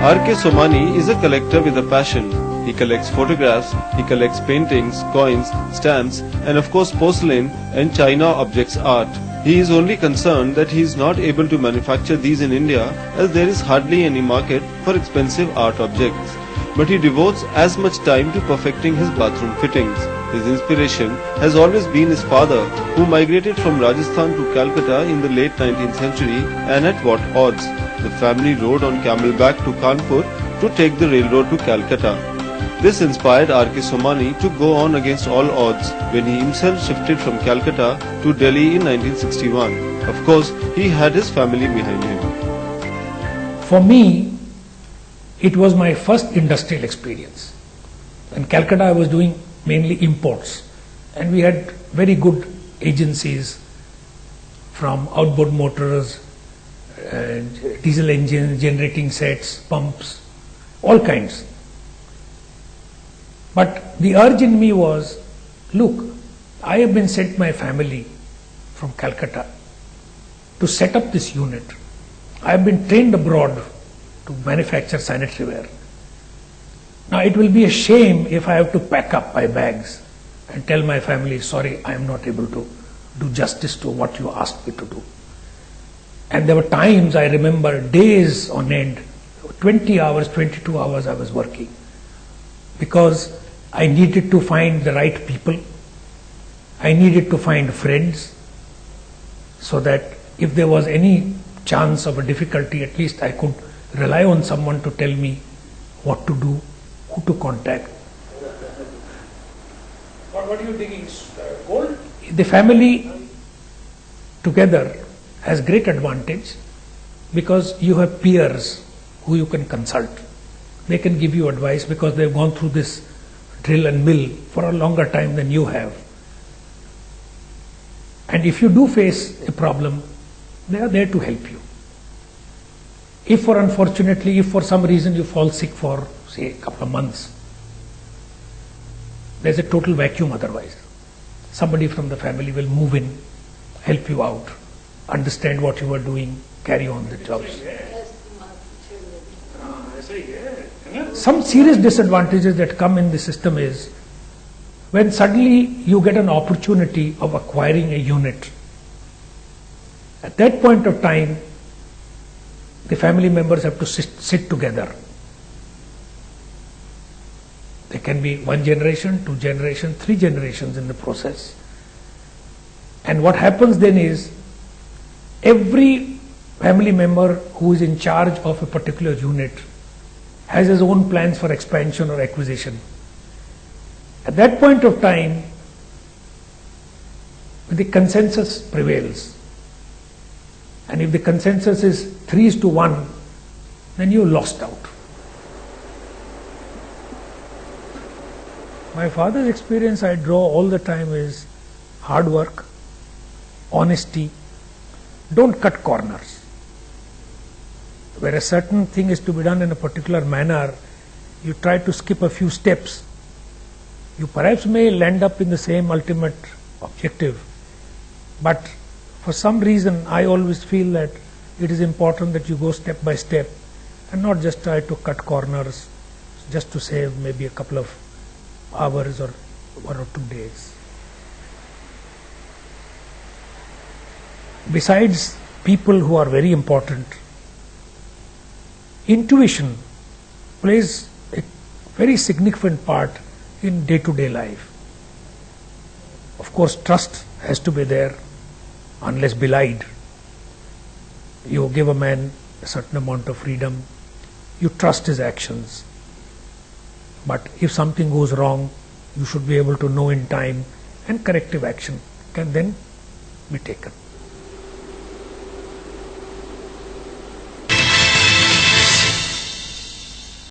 R.K. Somany is a collector with a passion. He collects photographs, he collects paintings, coins, stamps, and of course porcelain and China objects art. He is only concerned that he is not able to manufacture these in India as there is hardly any market for expensive art objects. But he devotes as much time to perfecting his bathroom fittings. His inspiration has always been his father, who migrated from Rajasthan to Calcutta in the late 19th century, and at what odds. The family rode on camelback to Kanpur to take the railroad to Calcutta. This inspired R.K. Somany to go on against all odds when he himself shifted from Calcutta to Delhi in 1961. Of course, he had his family behind him. For me, it was my first industrial experience. In Calcutta, I was doing mainly imports, and we had very good agencies from outboard motors, diesel engines, generating sets, pumps, all kinds. But the urge in me was, look, I have been sent my family from Calcutta to set up this unit. I have been trained abroad to manufacture sanitary ware. Now it will be a shame if I have to pack up my bags and tell my family, sorry, I am not able to do justice to what you asked me to do. And there were times, I remember, days on end, 20 hours, 22 hours I was working, because I needed to find the right people. I needed to find friends, so that if there was any chance of a difficulty, at least I could rely on someone to tell me what to do, who to contact. What are you digging? Gold? The family together has great advantage because you have peers who you can consult. They can give you advice because they've gone through this drill and mill for a longer time than you have. And if you do face a problem, they are there to help you. If for some reason you fall sick for, say, a couple of months, there's a total vacuum otherwise. Somebody from the family will move in, help you out, understand what you are doing, carry on the jobs. Some serious disadvantages that come in the system is when suddenly you get an opportunity of acquiring a unit. At that point of time, the family members have to sit together. There can be 1 generation, 2 generations, 3 generations in the process. And what happens then is, every family member who is in charge of a particular unit has his own plans for expansion or acquisition. At that point of time, the consensus prevails. And if the consensus is 3:1, then you lost out. My father's experience I draw all the time is hard work, honesty, don't cut corners. Where a certain thing is to be done in a particular manner, you try to skip a few steps. You perhaps may land up in the same ultimate objective, but for some reason I always feel that it is important that you go step by step and not just try to cut corners just to save maybe a couple of hours or 1 or 2 days. Besides people who are very important, intuition plays a very significant part in day-to-day life. Of course, trust has to be there, unless belied. You give a man a certain amount of freedom, you trust his actions. But if something goes wrong, you should be able to know in time, and corrective action can then be taken.